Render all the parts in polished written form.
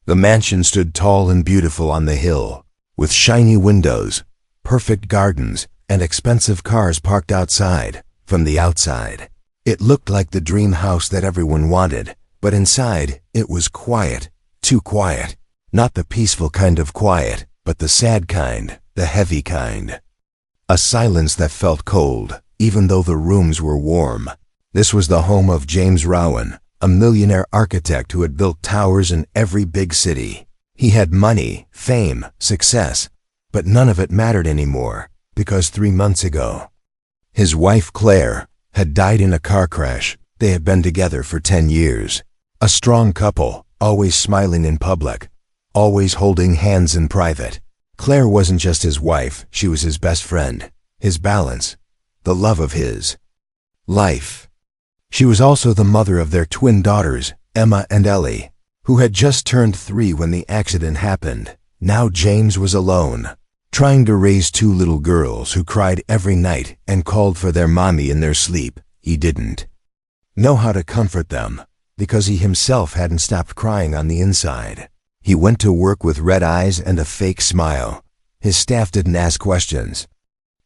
The mansion stood tall and beautiful on the hill, with shiny windows, perfect gardens, and expensive cars parked outside. From the outside, it looked like the dream house that everyone wanted, but inside, it was quiet, too quiet. Not the peaceful kind of quiet, but the sad kind, the heavy kind. A silence that felt cold, even though the rooms were warm. This was the home of James Rowan, a millionaire architect who had built towers in every big city. He had money, fame, success, but none of it mattered anymore, because 3 months ago, his wife Claire had died in a car crash. They had been together for 10 years. A strong couple, always smiling in public, always holding hands in private. Claire wasn't just his wife, she was his best friend, his balance, the love of his life. She was also the mother of their twin daughters, Emma and Ellie, who had just turned 3 when the accident happened. Now James was alone, trying to raise 2 little girls who cried every night and called for their mommy in their sleep. He didn't know how to comfort them, because he himself hadn't stopped crying on the inside. He went to work with red eyes and a fake smile. His staff didn't ask questions.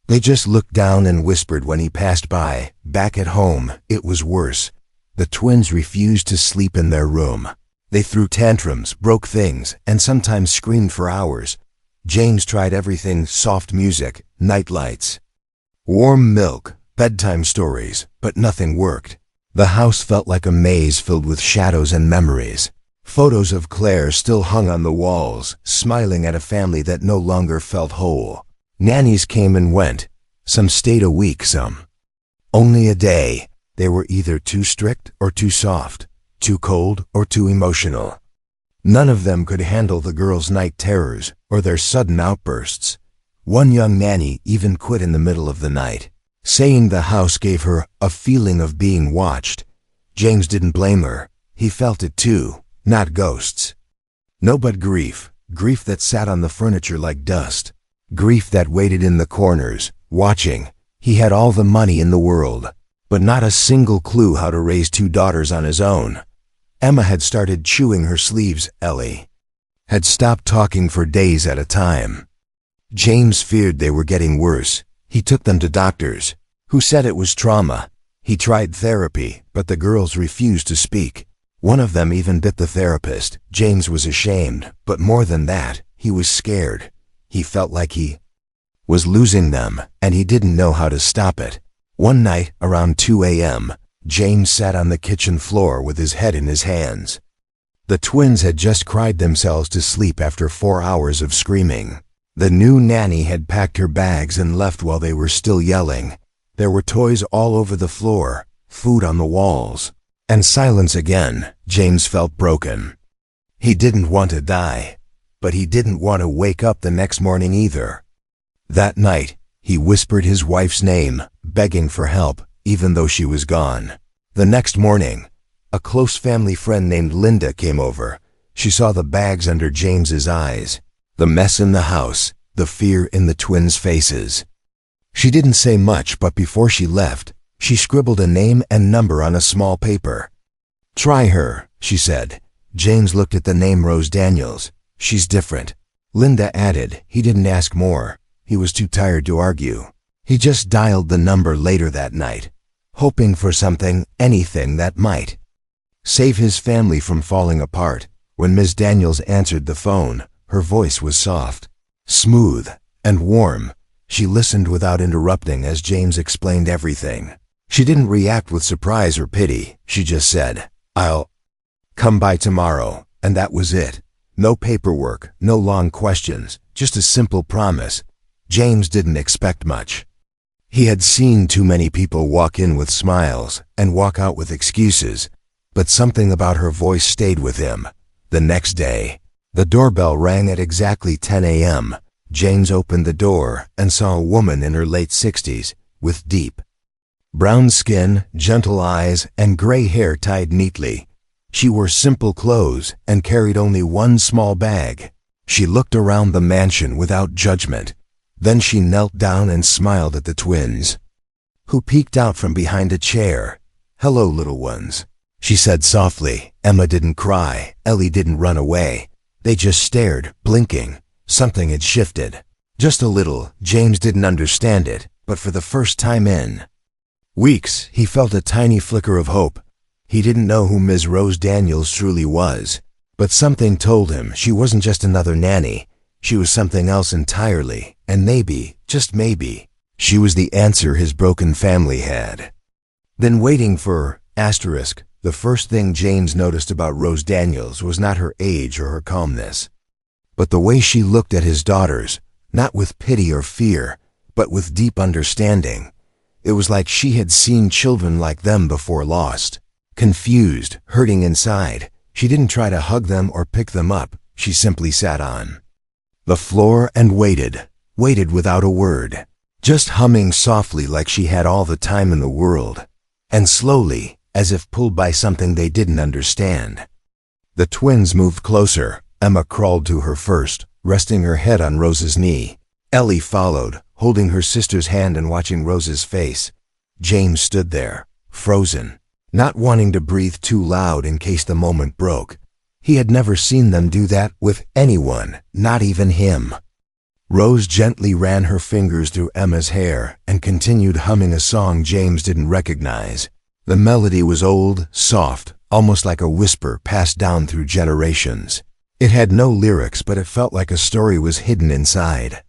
They just looked down and whispered when he passed by. Back at home, it was worse. The twins refused to sleep in their room. They threw tantrums, broke things, and sometimes screamed for hours. James tried everything: soft music, night lights, warm milk, bedtime stories, but nothing worked. The house felt like a maze filled with shadows and memories. Photos of Claire still hung on the walls, smiling at a family that no longer felt whole. Nannies came and went. Some stayed a week, some only a day. They were either too strict or too soft, too cold or too emotional. None of them could handle the girls' night terrors or their sudden outbursts. One young nanny even quit in the middle of the night, saying the house gave her a feeling of being watched. James didn't blame her. He felt it too. Not ghosts. No, but grief. Grief that sat on the furniture like dust. Grief that waited in the corners, watching. He had all the money in the world, but not a single clue how to raise 2 daughters on his own. Emma had started chewing her sleeves. Ellie had stopped talking for days at a time. James feared they were getting worse. He took them to doctors, who said it was trauma. He tried therapy, but the girls refused to speak. One of them even bit the therapist. James was ashamed, but more than that, he was scared. He felt like he was losing them, and he didn't know how to stop it. One night, around 2 a.m., James sat on the kitchen floor with his head in his hands. The twins had just cried themselves to sleep after 4 hours of screaming. The new nanny had packed her bags and left while they were still yelling. There were toys all over the floor, food on the walls, and silence again. James felt broken. He didn't want to die, but he didn't want to wake up the next morning either. That night, he whispered his wife's name, begging for help, even though she was gone. The next morning, a close family friend named Linda came over. She saw the bags under James's eyes, the mess in the house, the fear in the twins' faces. She didn't say much, but before she left, she scribbled a name and number on a small paper. "Try her," she said. James looked at the name Rose Daniels. "She's different." Linda added. He didn't ask more. He was too tired to argue. He just dialed the number later that night, hoping for something, anything that might save his family from falling apart. When Ms. Daniels answered the phone, her voice was soft, smooth, and warm. She listened without interrupting as James explained everything. She didn't react with surprise or pity. She just said, "I'll come by tomorrow," and that was it. No paperwork, no long questions, just a simple promise. James didn't expect much. He had seen too many people walk in with smiles and walk out with excuses, but something about her voice stayed with him. The next day, the doorbell rang at exactly 10 a.m. James opened the door and saw a woman in her late 60s, with deep brown skin, gentle eyes, and gray hair tied neatly. She wore simple clothes and carried only one small bag. She looked around the mansion without judgment. Then she knelt down and smiled at the twins, who peeked out from behind a chair. "Hello, little ones," she said softly. Emma didn't cry. Ellie didn't run away. They just stared, blinking. Something had shifted. Just a little. James didn't understand it, but for the first time in weeks, he felt a tiny flicker of hope. He didn't know who Ms. Rose Daniels truly was, but something told him she wasn't just another nanny. She was something else entirely, and maybe, just maybe, she was the answer his broken family had been waiting for. The first thing James noticed about Rose Daniels was not her age or her calmness, but the way she looked at his daughters, not with pity or fear, but with deep understanding. It was like she had seen children like them before, lost, confused, hurting inside. She didn't try to hug them or pick them up. She simply sat on the floor and waited without a word, just humming softly like she had all the time in the world. And slowly, as if pulled by something they didn't understand, the twins moved closer. Emma crawled to her first, resting her head on Rose's knee. Ellie followed, holding her sister's hand and watching Rose's face. James stood there, frozen, not wanting to breathe too loud in case the moment broke. He had never seen them do that with anyone, not even him. Rose gently ran her fingers through Emma's hair and continued humming a song James didn't recognize. The melody was old, soft, almost like a whisper passed down through generations. It had no lyrics, but it felt like a story was hidden inside.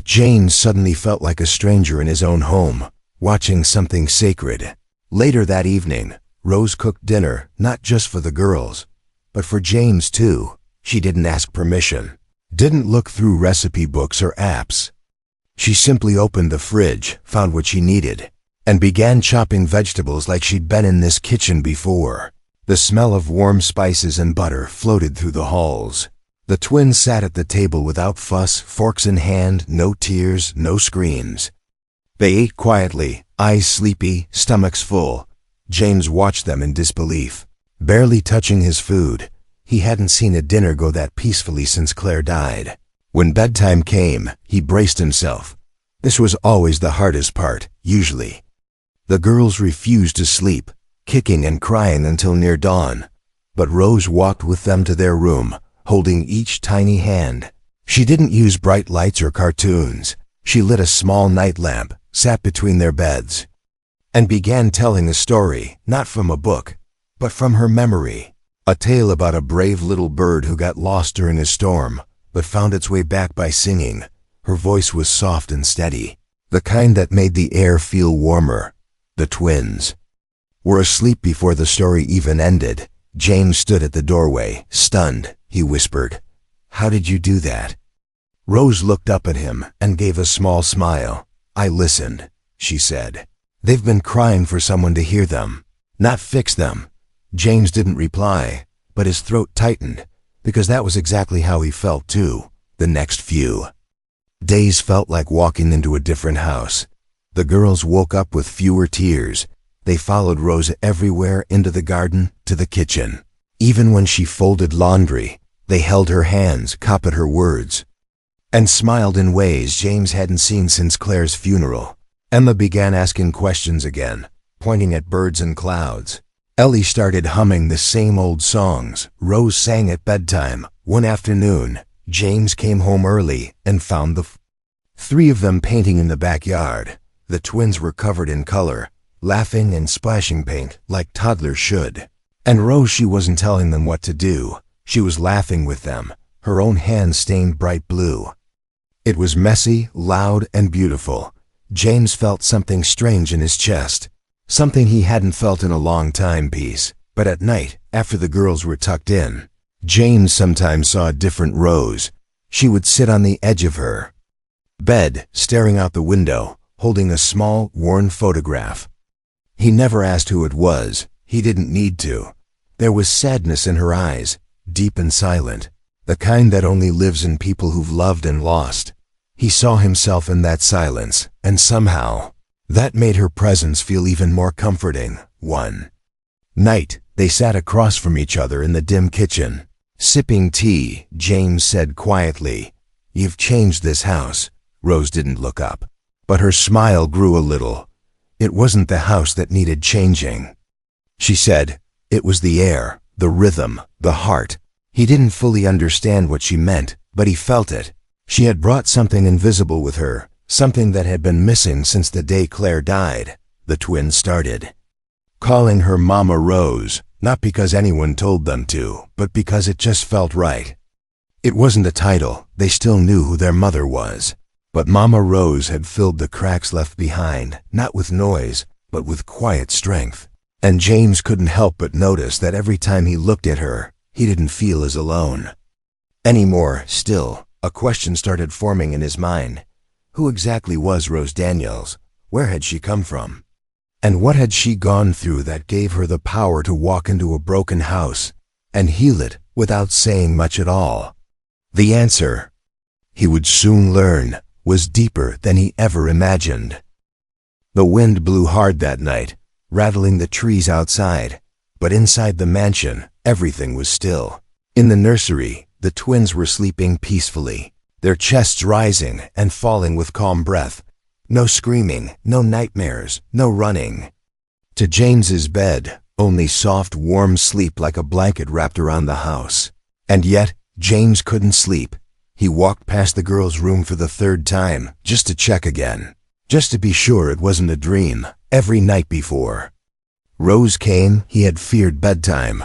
James suddenly felt like a stranger in his own home, watching something sacred. Later that evening, Rose cooked dinner, not just for the girls, but for James too. She didn't ask permission, didn't look through recipe books or apps. She simply opened the fridge, found what she needed, and began chopping vegetables like she'd been in this kitchen before. The smell of warm spices and butter floated through the halls. The twins sat at the table without fuss, forks in hand, no tears, no screams. They ate quietly, eyes sleepy, stomachs full. James watched them in disbelief, barely touching his food. He hadn't seen a dinner go that peacefully since Claire died. When bedtime came, he braced himself. This was always the hardest part, usually. The girls refused to sleep, kicking and crying until near dawn. But Rose walked with them to their room, holding each tiny hand. She didn't use bright lights or cartoons. She lit a small night lamp, sat between their beds, and began telling a story, not from a book, but from her memory. A tale about a brave little bird who got lost during a storm, but found its way back by singing. Her voice was soft and steady, the kind that made the air feel warmer. The twins were asleep before the story even ended. James stood at the doorway, stunned. He whispered, "How did you do that?" Rose looked up at him and gave a small smile. "I listened," she said. "They've been crying for someone to hear them, not fix them." James didn't reply, but his throat tightened, because that was exactly how he felt too. The next few days felt like walking into a different house. The girls woke up with fewer tears. They followed Rose everywhere, into the garden, to the kitchen. Even when she folded laundry, they held her hands, copied her words, and smiled in ways James hadn't seen since Claire's funeral. Emma began asking questions again, pointing at birds and clouds. Ellie started humming the same old songs Rose sang at bedtime. One afternoon, James came home early and found the three of them painting in the backyard. The twins were covered in color, laughing and splashing paint like toddlers should. And Rose, she wasn't telling them what to do. She was laughing with them, her own hands stained bright blue. It was messy, loud, and beautiful. James felt something strange in his chest, something he hadn't felt in a long time. Peace. But at night, after the girls were tucked in, James sometimes saw a different Rose. She would sit on the edge of her bed, staring out the window, holding a small, worn photograph. He never asked who it was. He didn't need to. There was sadness in her eyes, deep and silent, the kind that only lives in people who've loved and lost. He saw himself in that silence, and somehow, that made her presence feel even more comforting. One night, they sat across from each other in the dim kitchen, sipping tea. James said quietly, "You've changed this house." Rose didn't look up, but her smile grew a little. It wasn't the house that needed changing, she said. It was the air, the rhythm, the heart. He didn't fully understand what she meant, but he felt it. She had brought something invisible with her, something that had been missing since the day Claire died. The twins started calling her Mama Rose, not because anyone told them to, but because it just felt right. It wasn't a title, they still knew who their mother was. But Mama Rose had filled the cracks left behind, not with noise, but with quiet strength. And James couldn't help but notice that every time he looked at her, he didn't feel as alone anymore. Still, a question started forming in his mind. Who exactly was Rose Daniels? Where had she come from? And what had she gone through that gave her the power to walk into a broken house and heal it without saying much at all? The answer, he would soon learn, was deeper than he ever imagined. The wind blew hard that night, rattling the trees outside, but inside the mansion, everything was still. In the nursery, the twins were sleeping peacefully, their chests rising and falling with calm breath. No screaming, no nightmares, no running. To James's bed, only soft, warm sleep like a blanket wrapped around the house. And yet, James couldn't sleep. He walked past the girls' room for the third time, just to check again. Just to be sure it wasn't a dream, every night before Rose came, he had feared bedtime.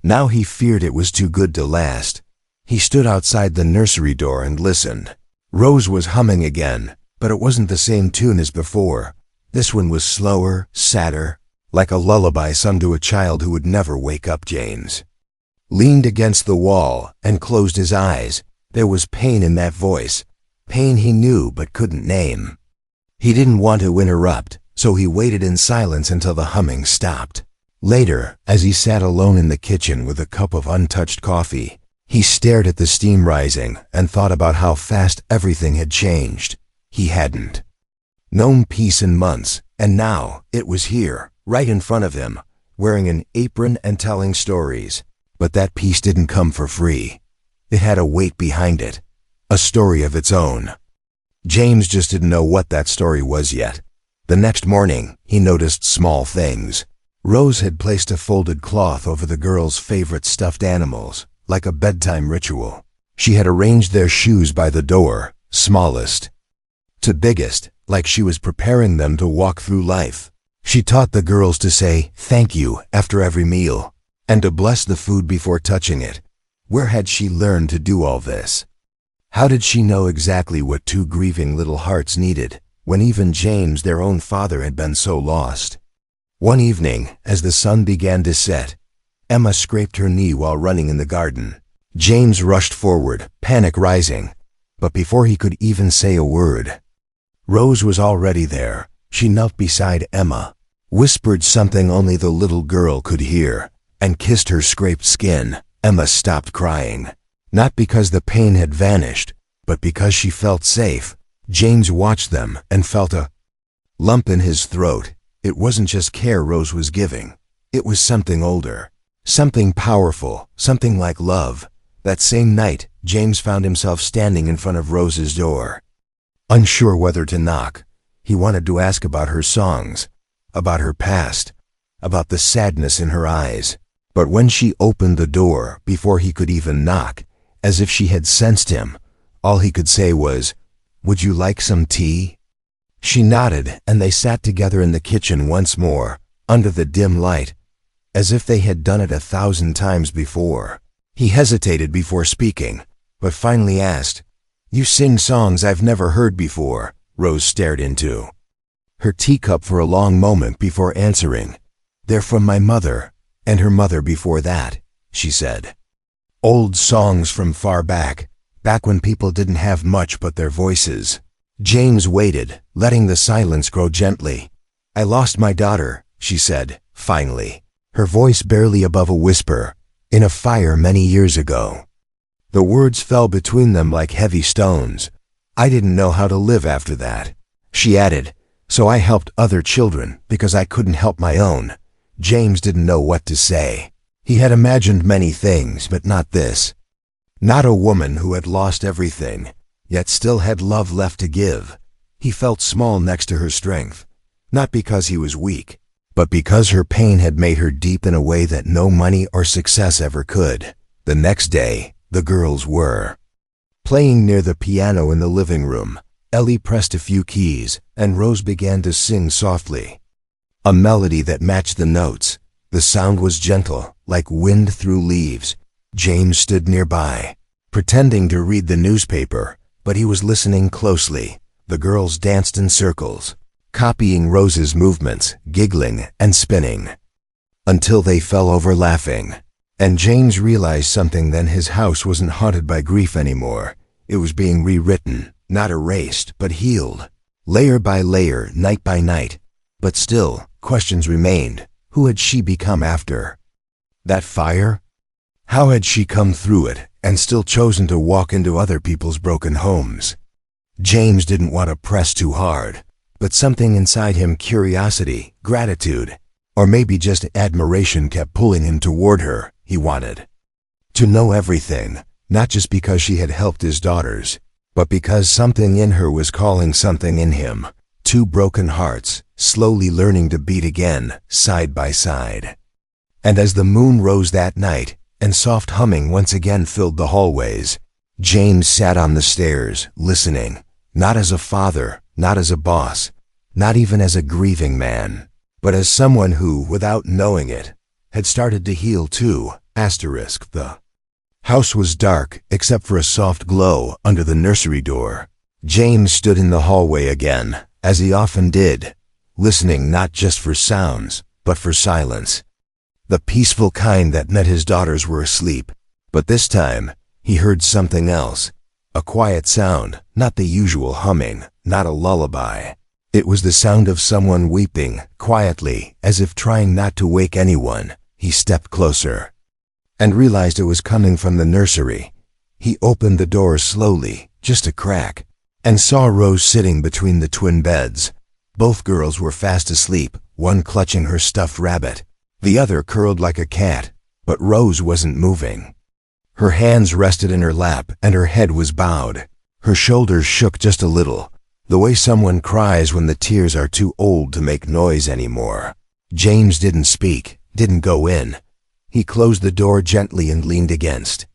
Now he feared it was too good to last. He stood outside the nursery door and listened. Rose was humming again, but it wasn't the same tune as before. This one was slower, sadder, like a lullaby sung to a child who would never wake up. James leaned against the wall and closed his eyes. There was pain in that voice, pain he knew but couldn't name. He didn't want to interrupt, so he waited in silence until the humming stopped. Later, as he sat alone in the kitchen with a cup of untouched coffee, he stared at the steam rising and thought about how fast everything had changed. He hadn't known peace in months, and now it was here, right in front of him, wearing an apron and telling stories. But that peace didn't come for free. It had a weight behind it, a story of its own. James just didn't know what that story was yet. The next morning, he noticed small things. Rose had placed a folded cloth over the girls' favorite stuffed animals, like a bedtime ritual. She had arranged their shoes by the door, smallest to biggest, like she was preparing them to walk through life. She taught the girls to say thank you after every meal, and to bless the food before touching it. Where had she learned to do all this? How did she know exactly what two grieving little hearts needed, when even James, their own father, had been so lost? One evening, as the sun began to set, Emma scraped her knee while running in the garden. James rushed forward, panic rising, but before he could even say a word, Rose was already there. She knelt beside Emma, whispered something only the little girl could hear, and kissed her scraped skin. Emma stopped crying, not because the pain had vanished, but because she felt safe. James watched them and felt a lump in his throat. It wasn't just care Rose was giving. It was something older, something powerful, something like love. That same night, James found himself standing in front of Rose's door, unsure whether to knock. He wanted to ask about her songs, about her past, about the sadness in her eyes. But when she opened the door, before he could even knock, as if she had sensed him, all he could say was, "Would you like some tea?" She nodded, and they sat together in the kitchen once more, under the dim light, as if they had done it 1,000 times before. He hesitated before speaking, but finally asked, "You sing songs I've never heard before." Rose stared into her teacup for a long moment before answering. "They're from my mother, and her mother before that," she said. "Old songs from far back when people didn't have much but their voices." James waited, letting the silence grow gently. "I lost my daughter," she said, finally, her voice barely above a whisper, "in a fire many years ago." The words fell between them like heavy stones. "I didn't know how to live after that," she added, "so I helped other children because I couldn't help my own." James didn't know what to say. He had imagined many things, but not this. Not a woman who had lost everything, yet still had love left to give. He felt small next to her strength, not because he was weak, but because her pain had made her deep in a way that no money or success ever could. The next day, the girls were playing near the piano in the living room. Ellie pressed a few keys, and Rose began to sing softly. A melody that matched the notes. The sound was gentle, like wind through leaves. James stood nearby, pretending to read the newspaper, but he was listening closely. The girls danced in circles, copying Rose's movements, giggling and spinning, until they fell over laughing. And James realized something then: his house wasn't haunted by grief anymore. It was being rewritten, not erased, but healed, layer by layer, night by night. But still, questions remained. Who had she become after that fire? How had she come through it and still chosen to walk into other people's broken homes? James didn't want to press too hard, but something inside him, curiosity, gratitude, or maybe just admiration, kept pulling him toward her. He wanted to know everything, not just because she had helped his daughters, but because something in her was calling something in him. Two broken hearts, slowly learning to beat again, side by side. And as the moon rose that night, and soft humming once again filled the hallways, James sat on the stairs, listening, not as a father, not as a boss, not even as a grieving man, but as someone who, without knowing it, had started to heal too. The house was dark, except for a soft glow under the nursery door. James stood in the hallway again, as he often did, listening not just for sounds, but for silence. The peaceful kind that meant his daughters were asleep. But this time, he heard something else. A quiet sound, not the usual humming, not a lullaby. It was the sound of someone weeping, quietly, as if trying not to wake anyone. He stepped closer, and realized it was coming from the nursery. He opened the door slowly, just a crack, and saw Rose sitting between the twin beds. Both girls were fast asleep, one clutching her stuffed rabbit, the other curled like a cat, but Rose wasn't moving. Her hands rested in her lap, and her head was bowed. Her shoulders shook just a little, the way someone cries when the tears are too old to make noise anymore. James didn't speak, didn't go in. He closed the door gently and leaned against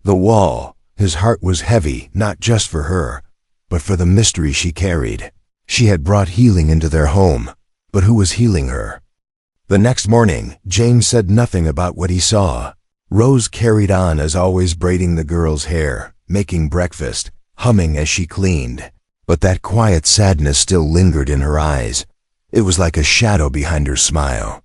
the wall. His heart was heavy, not just for her, but for the mystery she carried. She had brought healing into their home, but who was healing her? The next morning, James said nothing about what he saw. Rose carried on as always, braiding the girls' hair, making breakfast, humming as she cleaned. But that quiet sadness still lingered in her eyes. It was like a shadow behind her smile,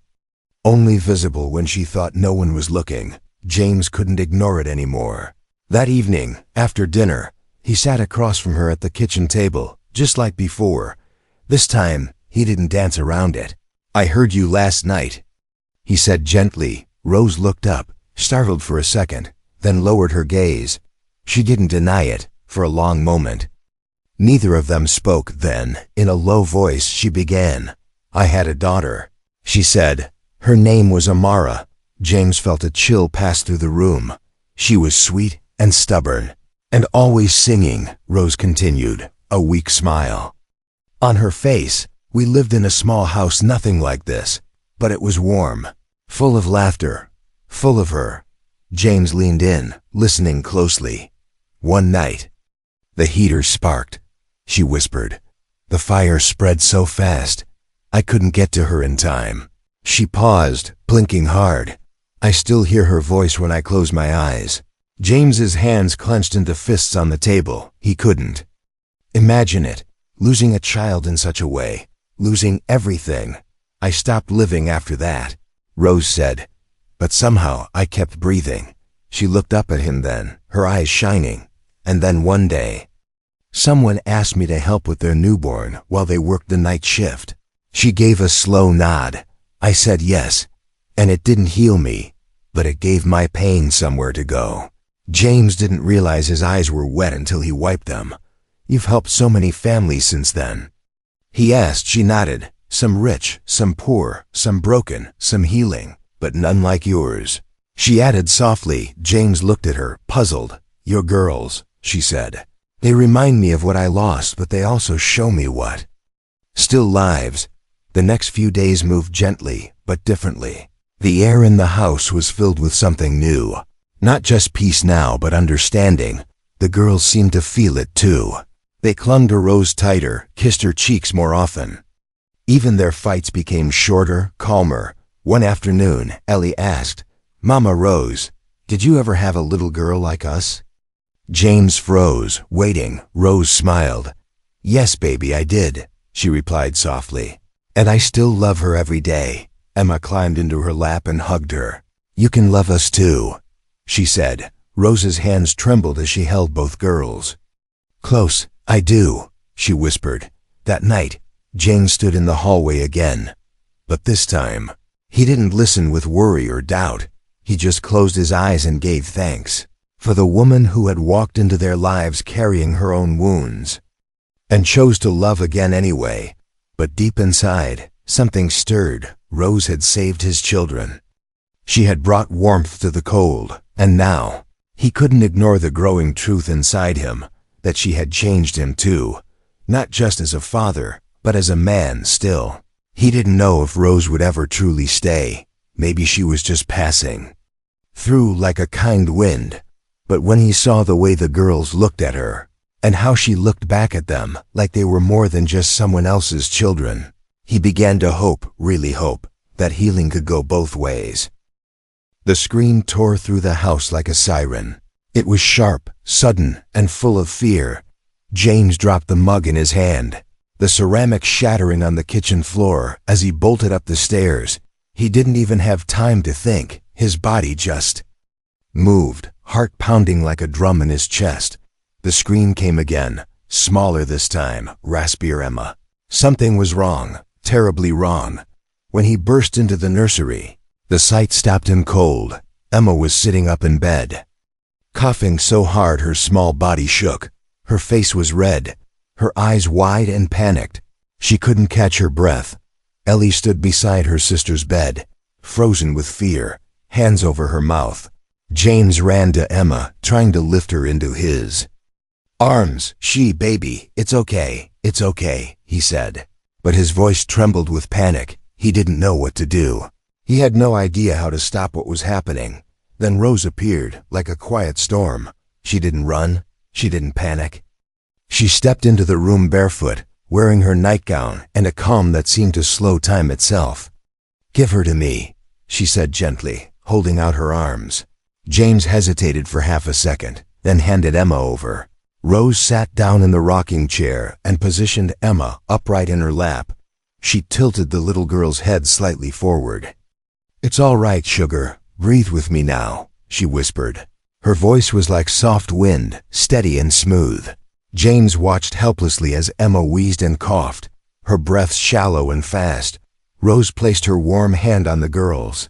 only visible when she thought no one was looking. James couldn't ignore it anymore. That evening, after dinner, he sat across from her at the kitchen table, just like before. This time, he didn't dance around it. "I heard you last night," he said gently. Rose looked up, startled for a second, then lowered her gaze. She didn't deny it, for a long moment. Neither of them spoke. Then, in a low voice, she began. "I had a daughter," she said. Her name was Amara. James felt a chill pass through the room. "She was sweet and stubborn, and always singing," Rose continued, a weak smile on her face. "We lived in a small house, nothing like this, but it was warm, full of laughter, full of her." James leaned in, listening closely. "One night, the heater sparked," she whispered. "The fire spread so fast, I couldn't get to her in time." She paused, blinking hard. "I still hear her voice when I close my eyes." James's hands clenched into fists on the table. He couldn't imagine it, losing a child in such a way, losing everything. "I stopped living after that," Rose said, "but somehow I kept breathing." She looked up at him then, her eyes shining. "And then one day, someone asked me to help with their newborn while they worked the night shift." She gave a slow nod. "I said yes, and it didn't heal me, but it gave my pain somewhere to go." James didn't realize his eyes were wet until he wiped them. "You've helped so many families since then?" he asked. She nodded. "Some rich, some poor, some broken, some healing, but none like yours," she added softly. James looked at her, puzzled. "Your girls," she said. "They remind me of what I lost, but they also show me what still lives." The next few days moved gently, but differently. The air in the house was filled with something new. Not just peace now, but understanding. The girls seemed to feel it too. They clung to Rose tighter, kissed her cheeks more often. Even their fights became shorter, calmer. One afternoon, Ellie asked, "Mama Rose, did you ever have a little girl like us?" James froze, waiting. Rose smiled. "Yes, baby, I did," she replied softly. "And I still love her every day." Emma climbed into her lap and hugged her. "You can love us too," she said. Rose's hands trembled as she held both girls. "Close, I do," she whispered. That night, James stood in the hallway again. But this time, he didn't listen with worry or doubt. He just closed his eyes and gave thanks for the woman who had walked into their lives carrying her own wounds and chose to love again anyway. But deep inside, something stirred. Rose had saved his children. She had brought warmth to the cold, and now, he couldn't ignore the growing truth inside him, that she had changed him too, not just as a father, but as a man still. He didn't know if Rose would ever truly stay. Maybe she was just passing through like a kind wind. But when he saw the way the girls looked at her, and how she looked back at them like they were more than just someone else's children, he began to hope, really hope, that healing could go both ways. The scream tore through the house like a siren. It was sharp, sudden, and full of fear. James dropped the mug in his hand, the ceramic shattering on the kitchen floor as he bolted up the stairs. He didn't even have time to think. His body just moved, heart pounding like a drum in his chest. The scream came again, smaller this time, raspier. Emma. Something was wrong, terribly wrong. When he burst into the nursery, the sight stopped him cold. Emma was sitting up in bed, coughing so hard her small body shook. Her face was red, her eyes wide and panicked. She couldn't catch her breath. Ellie stood beside her sister's bed, frozen with fear, hands over her mouth. James ran to Emma, trying to lift her into his arms. "Baby, it's okay, he said. But his voice trembled with panic. He didn't know what to do. He had no idea how to stop what was happening. Then Rose appeared, like a quiet storm. She didn't run. She didn't panic. She stepped into the room barefoot, wearing her nightgown and a calm that seemed to slow time itself. "Give her to me," she said gently, holding out her arms. James hesitated for half a second, then handed Emma over. Rose sat down in the rocking chair and positioned Emma upright in her lap. She tilted the little girl's head slightly forward. "It's all right, sugar. Breathe with me now," she whispered. Her voice was like soft wind, steady and smooth. James watched helplessly as Emma wheezed and coughed, her breath shallow and fast. Rose placed her warm hand on the girl's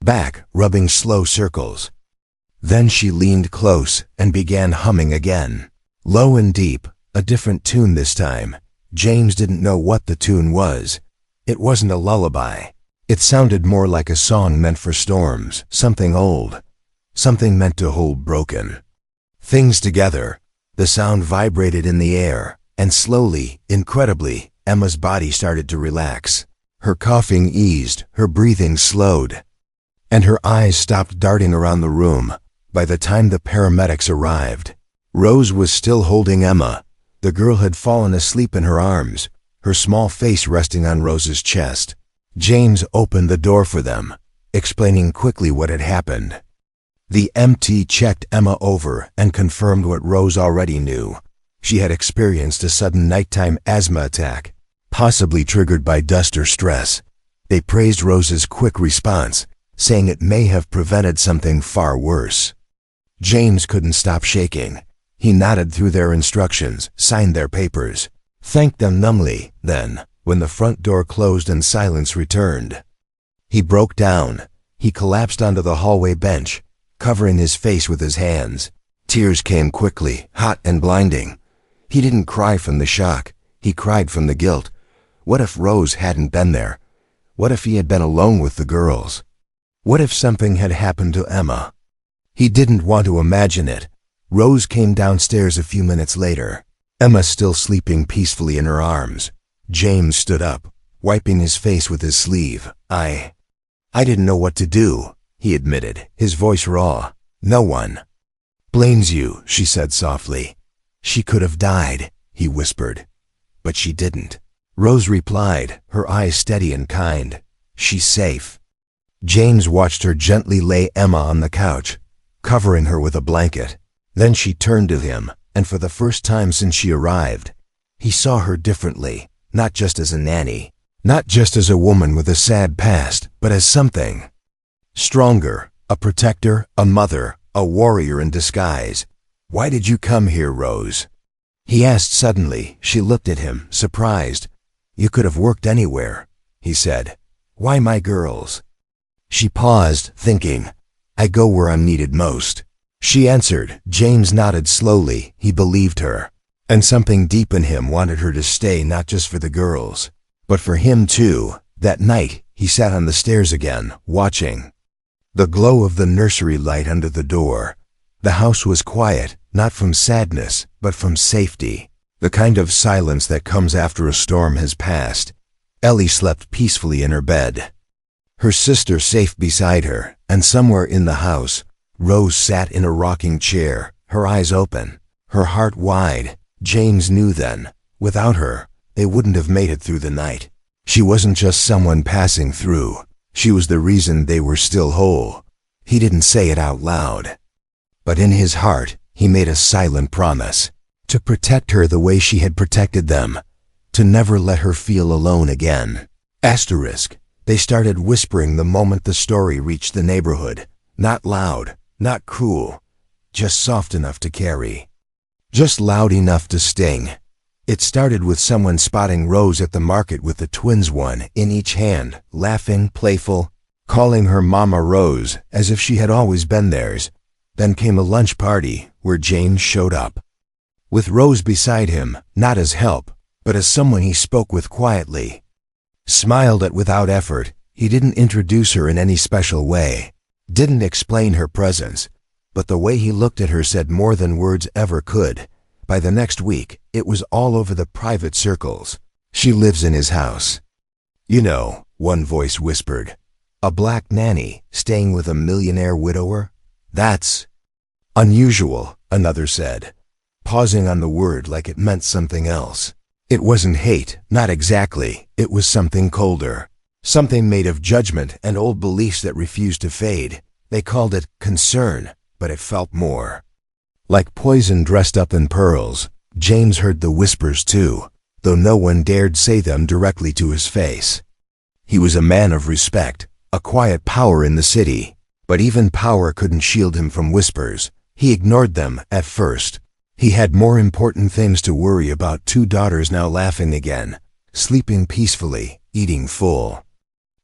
back, rubbing slow circles. Then she leaned close and began humming again. Low and deep, a different tune this time. James didn't know what the tune was. It wasn't a lullaby. It sounded more like a song meant for storms, something old, something meant to hold broken things together. The sound vibrated in the air, and slowly, incredibly, Emma's body started to relax. Her coughing eased, her breathing slowed, and her eyes stopped darting around the room. By the time the paramedics arrived, Rose was still holding Emma. The girl had fallen asleep in her arms, her small face resting on Rose's chest. James opened the door for them, explaining quickly what had happened. The MT checked Emma over and confirmed what Rose already knew. She had experienced a sudden nighttime asthma attack, possibly triggered by dust or stress. They praised Rose's quick response, saying it may have prevented something far worse. James couldn't stop shaking. He nodded through their instructions, signed their papers, thanked them numbly. Then, when the front door closed and silence returned, he broke down. He collapsed onto the hallway bench, covering his face with his hands. Tears came quickly, hot and blinding. He didn't cry from the shock. He cried from the guilt. What if Rose hadn't been there? What if he had been alone with the girls? What if something had happened to Emma? He didn't want to imagine it. Rose came downstairs a few minutes later, Emma still sleeping peacefully in her arms. James stood up, wiping his face with his sleeve. I didn't know what to do, he admitted, his voice raw. No one blames you, she said softly. She could have died, he whispered. But she didn't. Rose replied, her eyes steady and kind. She's safe. James watched her gently lay Emma on the couch, covering her with a blanket. Then she turned to him, and for the first time since she arrived, he saw her differently, not just as a nanny, not just as a woman with a sad past, but as something stronger, a protector, a mother, a warrior in disguise. Why did you come here, Rose? He asked suddenly. She looked at him, surprised. You could have worked anywhere, he said. Why my girls? She paused, thinking. I go where I'm needed most. She answered. James nodded slowly. He believed her. And something deep in him wanted her to stay, not just for the girls, but for him too. That night, he sat on the stairs again, watching the glow of the nursery light under the door. The house was quiet, not from sadness, but from safety, the kind of silence that comes after a storm has passed. Ellie slept peacefully in her bed, her sister safe beside her, and somewhere in the house, Rose sat in a rocking chair, her eyes open, her heart wide. James knew then, without her, they wouldn't have made it through the night. She wasn't just someone passing through. She was the reason they were still whole. He didn't say it out loud, but in his heart, he made a silent promise to protect her the way she had protected them, to never let her feel alone again. Asterisk. They started whispering the moment the story reached the neighborhood. Not loud, not cruel, just soft enough to carry. Just loud enough to sting. It started with someone spotting Rose at the market with the twins, one in each hand, laughing, playful, calling her Mama Rose as if she had always been theirs. Then came a lunch party where James showed up, with Rose beside him, not as help, but as someone he spoke with quietly, smiled at without effort. He didn't introduce her in any special way, didn't explain her presence, but the way he looked at her said more than words ever could. By the next week, it was all over the private circles. She lives in his house. You know, one voice whispered. A black nanny, staying with a millionaire widower? That's unusual, another said, pausing on the word like it meant something else. It wasn't hate, not exactly. It was something colder. Something made of judgment and old beliefs that refused to fade. They called it concern, but it felt more like poison dressed up in pearls. James heard the whispers too, though no one dared say them directly to his face. He was a man of respect, a quiet power in the city, but even power couldn't shield him from whispers. He ignored them at first. He had more important things to worry about. 2 daughters now laughing again, sleeping peacefully, eating full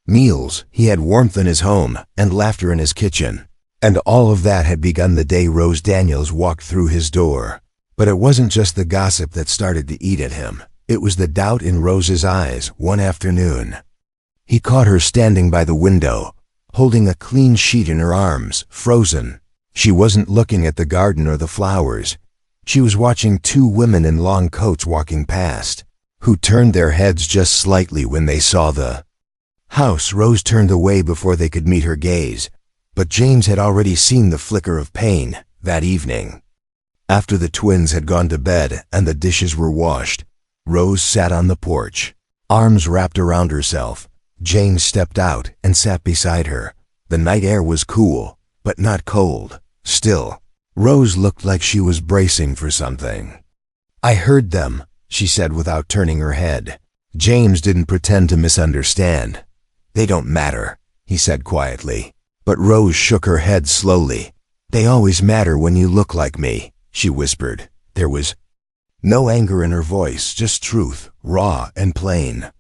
meals. He had warmth in his home and laughter in his kitchen. And all of that had begun the day Rose Daniels walked through his door. But it wasn't just the gossip that started to eat at him. It was the doubt in Rose's eyes. One afternoon, he caught her standing by the window, holding a clean sheet in her arms, frozen. She wasn't looking at the garden or the flowers. She was watching 2 women in long coats walking past, who turned their heads just slightly when they saw the house. Rose turned away before they could meet her gaze. But James had already seen the flicker of pain that evening. After the twins had gone to bed and the dishes were washed, Rose sat on the porch, arms wrapped around herself. James stepped out and sat beside her. The night air was cool, but not cold. Still, Rose looked like she was bracing for something. I heard them, she said without turning her head. James didn't pretend to misunderstand. They don't matter, he said quietly. But Rose shook her head slowly. They always matter when you look like me, she whispered. There was no anger in her voice, just truth, raw and plain.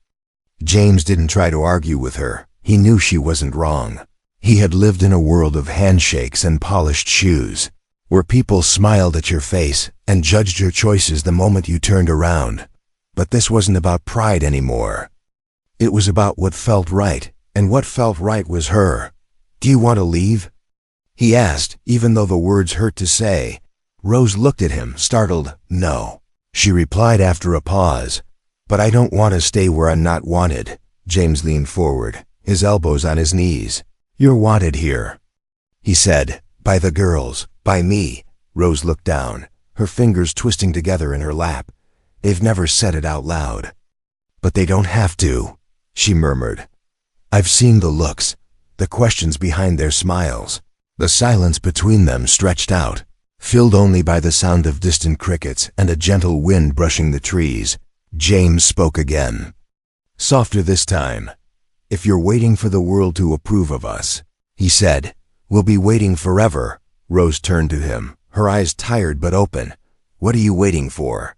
James didn't try to argue with her. He knew she wasn't wrong. He had lived in a world of handshakes and polished shoes, where people smiled at your face and judged your choices the moment you turned around. But this wasn't about pride anymore. It was about what felt right, and what felt right was her. Do you want to leave? He asked, even though the words hurt to say. Rose looked at him, startled. No, she replied after a pause. But I don't want to stay where I'm not wanted. James leaned forward, his elbows on his knees. You're wanted here, he said, By the girls, by me. Rose looked down, her fingers twisting together in her lap. They've never said it out loud. But they don't have to, she murmured. I've seen the looks, the questions behind their smiles. The silence between them stretched out, filled only by the sound of distant crickets and a gentle wind brushing the trees. James spoke again. Softer this time. If you're waiting for the world to approve of us, he said, we'll be waiting forever. Rose turned to him, her eyes tired but open. What are you waiting for?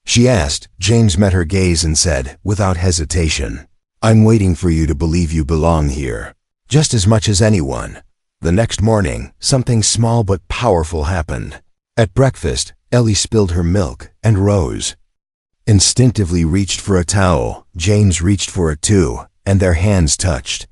She asked. James met her gaze and said, without hesitation, I'm waiting for you to believe you belong here, just as much as anyone. The next morning, something small but powerful happened. At breakfast, Ellie spilled her milk, and Rose instinctively reached for a towel. James reached for it too, and their hands touched.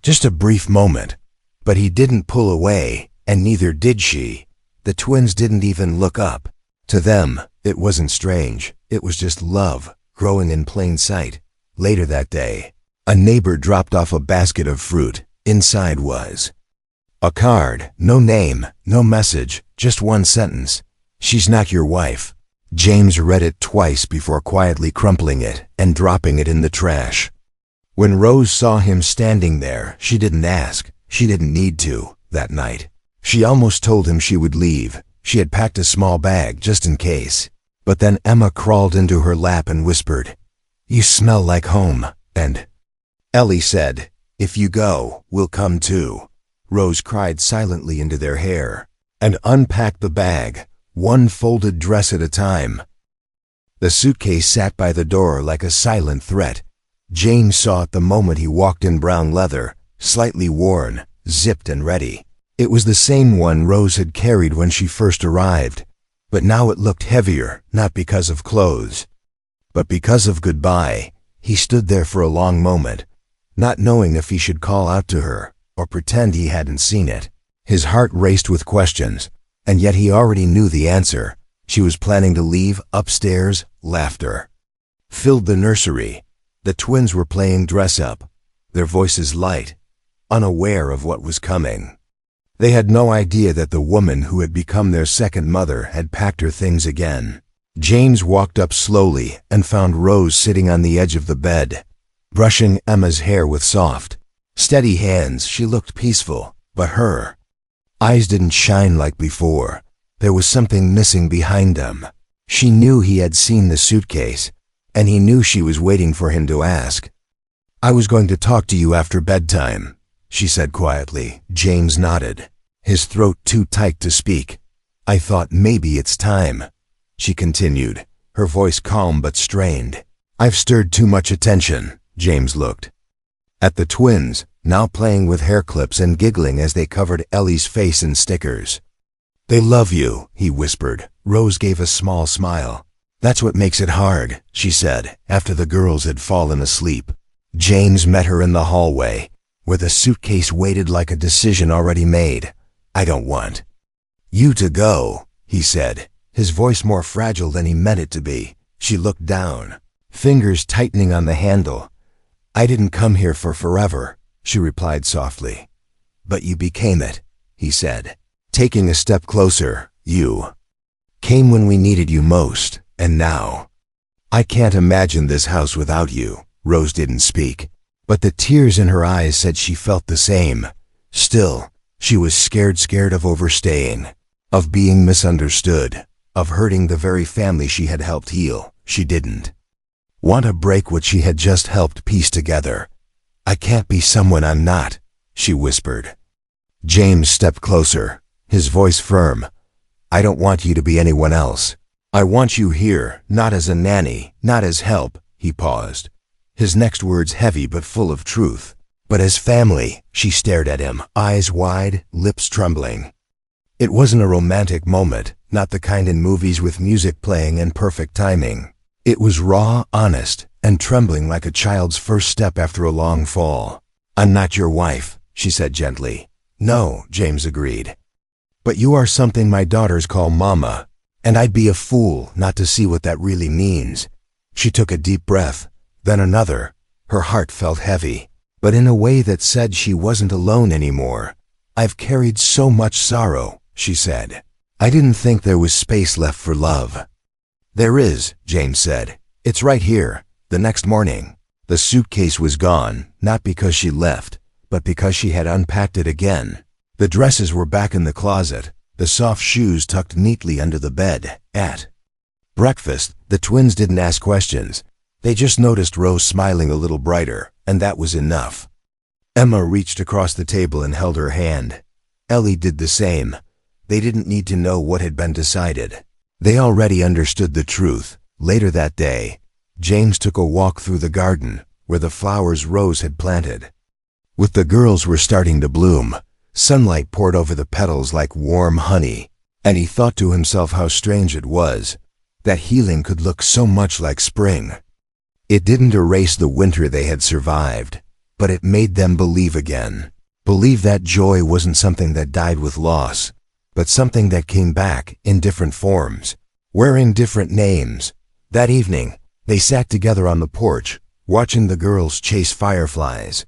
Just a brief moment, but he didn't pull away, and neither did she. The twins didn't even look up. To them, it wasn't strange. It was just love, growing in plain sight. Later that day, a neighbor dropped off a basket of fruit. Inside was a card, no name, no message, just one sentence. She's not your wife. James read it twice before quietly crumpling it and dropping it in the trash. When Rose saw him standing there, she didn't ask. She didn't need to, that night. She almost told him she would leave. She had packed a small bag just in case. But then Emma crawled into her lap and whispered, You smell like home. And Ellie said, If you go, we'll come too. Rose cried silently into their hair and unpacked the bag, one folded dress at a time. The suitcase sat by the door like a silent threat. James saw it the moment he walked in. Brown leather, slightly worn, zipped and ready. It was the same one Rose had carried when she first arrived, but now it looked heavier, not because of clothes, but because of goodbye. He stood there for a long moment, not knowing if he should call out to her or pretend he hadn't seen it. His heart raced with questions, and yet he already knew the answer. She was planning to leave. Upstairs, laughter filled the nursery. The twins were playing dress-up, their voices light, unaware of what was coming. They had no idea that the woman who had become their second mother had packed her things again. James walked up slowly and found Rose sitting on the edge of the bed, brushing Emma's hair with soft, steady hands. She looked peaceful, but her eyes didn't shine like before. There was something missing behind them. She knew he had seen the suitcase, and he knew she was waiting for him to ask. I was going to talk to you after bedtime, she said quietly. James nodded, his throat too tight to speak. I thought maybe it's time, she continued, her voice calm but strained. I've stirred too much attention. James looked at the twins, now playing with hair clips and giggling as they covered Ellie's face in stickers. They love you, he whispered. Rose gave a small smile. That's what makes it hard, she said, after the girls had fallen asleep. James met her in the hallway, where the suitcase waited like a decision already made. I don't want you to go, he said, his voice more fragile than he meant it to be. She looked down, fingers tightening on the handle. I didn't come here for forever, she replied softly. But you became it, he said, taking a step closer. You came when we needed you most, and now I can't imagine this house without you. Rose didn't speak, but the tears in her eyes said she felt the same. Still, she was scared of overstaying, of being misunderstood, of hurting the very family she had helped heal. She didn't want to break what she had just helped piece together. I can't be someone I'm not, she whispered. James stepped closer, his voice firm. I don't want you to be anyone else. I want you here, not as a nanny, not as help. He paused, his next words heavy but full of truth. But as family. She stared at him, eyes wide, lips trembling. It wasn't a romantic moment, not the kind in movies with music playing and perfect timing. It was raw, honest, and trembling like a child's first step after a long fall. I'm not your wife, she said gently. No, James agreed. But you are something my daughters call Mama, and I'd be a fool not to see what that really means. She took a deep breath, then another. Her heart felt heavy, but in a way that said she wasn't alone anymore. "I've carried so much sorrow," she said. "I didn't think there was space left for love." "There is," James said. "It's right here." The next morning, the suitcase was gone, not because she left, but because she had unpacked it again. The dresses were back in the closet, the soft shoes tucked neatly under the bed. At breakfast, the twins didn't ask questions. They just noticed Rose smiling a little brighter, and that was enough. Emma reached across the table and held her hand. Ellie did the same. They didn't need to know what had been decided. They already understood the truth. Later that day, James took a walk through the garden, where the flowers Rose had planted. With the girls were starting to bloom, sunlight poured over the petals like warm honey, and he thought to himself how strange it was that healing could look so much like spring. It didn't erase the winter they had survived, but it made them believe again. Believe that joy wasn't something that died with loss, but something that came back in different forms, wearing different names. That evening, they sat together on the porch, watching the girls chase fireflies.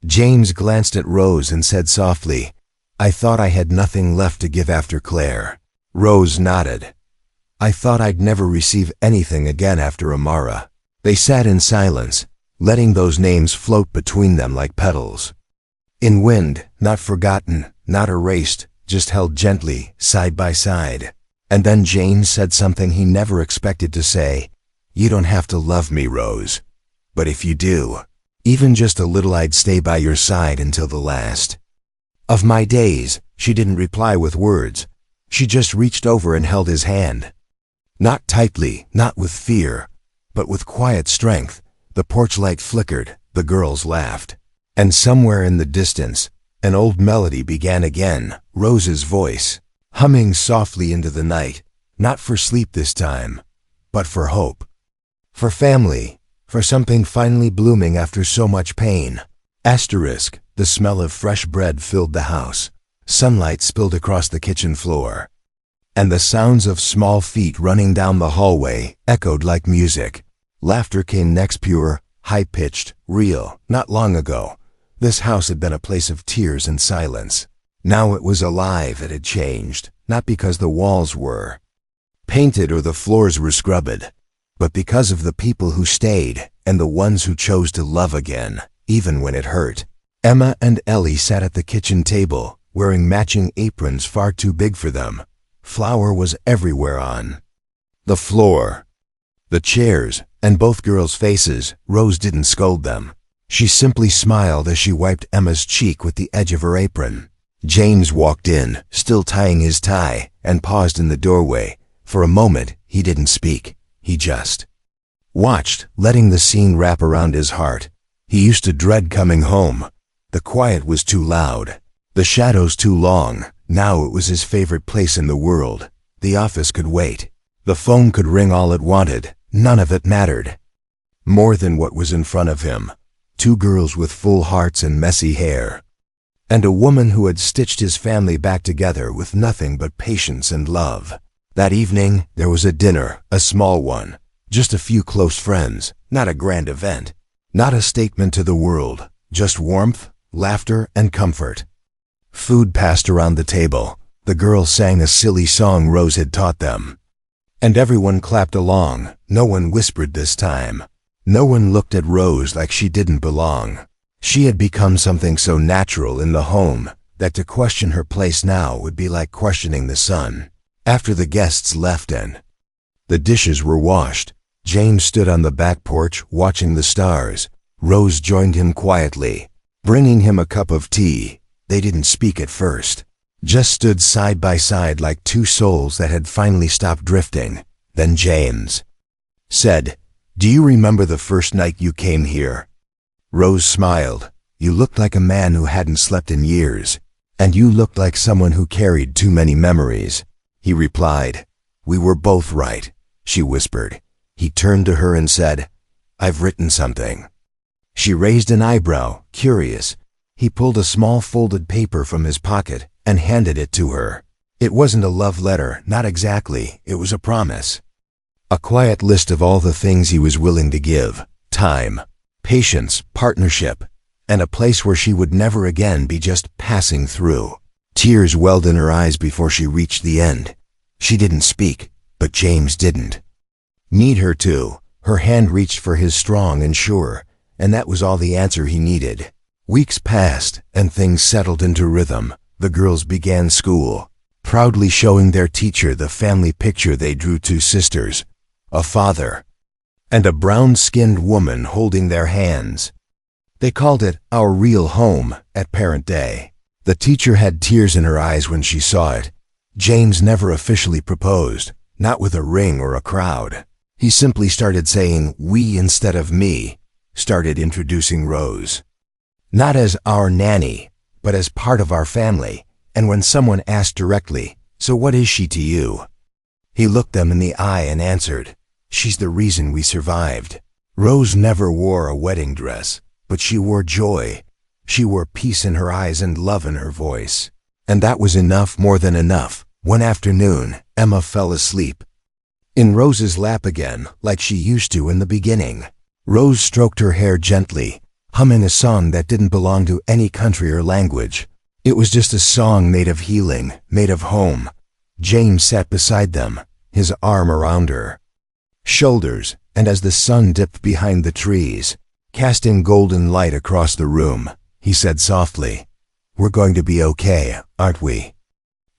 James glanced at Rose and said softly, "I thought I had nothing left to give after Claire." Rose nodded. "I thought I'd never receive anything again after Amara." They sat in silence, letting those names float between them like petals. In wind, not forgotten, not erased, just held gently, side by side. And then James said something he never expected to say. "You don't have to love me, Rose. But if you do, even just a little, I'd stay by your side until the last of my days." She didn't reply with words. She just reached over and held his hand. Not tightly, not with fear, but with quiet strength. The porch light flickered, the girls laughed. And somewhere in the distance, an old melody began again, Rose's voice, humming softly into the night, not for sleep this time, but for hope. For family, for something finally blooming after so much pain. Asterisk, the smell of fresh bread filled the house. Sunlight spilled across the kitchen floor. And the sounds of small feet running down the hallway echoed like music. Laughter came next, pure, high-pitched, real. Not long ago, this house had been a place of tears and silence. Now it was alive. It had changed, not because the walls were painted or the floors were scrubbed, but because of the people who stayed and the ones who chose to love again, even when it hurt. Emma and Ellie sat at the kitchen table, wearing matching aprons far too big for them. Flour was everywhere on the floor, the chairs, and both girls' faces. Rose didn't scold them. She simply smiled as she wiped Emma's cheek with the edge of her apron. James walked in, still tying his tie, and paused in the doorway. For a moment, he didn't speak. He just watched, letting the scene wrap around his heart. He used to dread coming home. The quiet was too loud, the shadows too long. Now it was his favorite place in the world. The office could wait. The phone could ring all it wanted. None of it mattered more than what was in front of him. Two girls with full hearts and messy hair, and a woman who had stitched his family back together with nothing but patience and love. That evening, there was a dinner, a small one, just a few close friends, not a grand event, not a statement to the world, just warmth, laughter, and comfort. Food passed around the table. The girls sang a silly song Rose had taught them, and everyone clapped along. No one whispered this time. No one looked at Rose like she didn't belong. She had become something so natural in the home that to question her place now would be like questioning the sun. After the guests left and the dishes were washed, James stood on the back porch watching the stars. Rose joined him quietly, bringing him a cup of tea. They didn't speak at first, just stood side by side like two souls that had finally stopped drifting. Then James said, "Do you remember the first night you came here?" Rose smiled. "You looked like a man who hadn't slept in years, and you looked like someone who carried too many memories." He replied. "We were both right," she whispered. He turned to her and said, "I've written something." She raised an eyebrow, curious. He pulled a small folded paper from his pocket and handed it to her. It wasn't a love letter, not exactly. It was a promise. A quiet list of all the things he was willing to give: time, patience, partnership, and a place where she would never again be just passing through. Tears welled in her eyes before she reached the end. She didn't speak, but James didn't need her to. Her hand reached for his strong and sure, and that was all the answer he needed. Weeks passed, and things settled into rhythm. The girls began school, proudly showing their teacher the family picture they drew: two sisters, a father, and a brown-skinned woman holding their hands. They called it "our real home" at Parent Day. The teacher had tears in her eyes when she saw it. James never officially proposed, not with a ring or a crowd. He simply started saying "we" instead of "me," started introducing Rose, not as our nanny, but as part of our family. And when someone asked directly, "So what is she to you?" he looked them in the eye and answered, "She's the reason we survived." Rose never wore a wedding dress, but she wore joy. She wore peace in her eyes and love in her voice. And that was enough, more than enough. One afternoon, Emma fell asleep in Rose's lap again, like she used to in the beginning. Rose stroked her hair gently, humming a song that didn't belong to any country or language. It was just a song made of healing, made of home. James sat beside them, his arm around her shoulders, and as the sun dipped behind the trees, casting golden light across the room, he said softly, "We're going to be okay, aren't we?"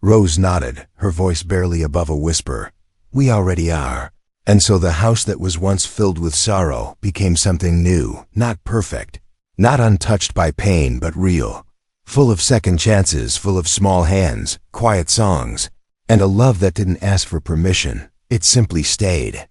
Rose nodded, her voice barely above a whisper. "We already are." And so the house that was once filled with sorrow became something new, not perfect, not untouched by pain, but real, full of second chances, full of small hands, quiet songs, and a love that didn't ask for permission. It simply stayed.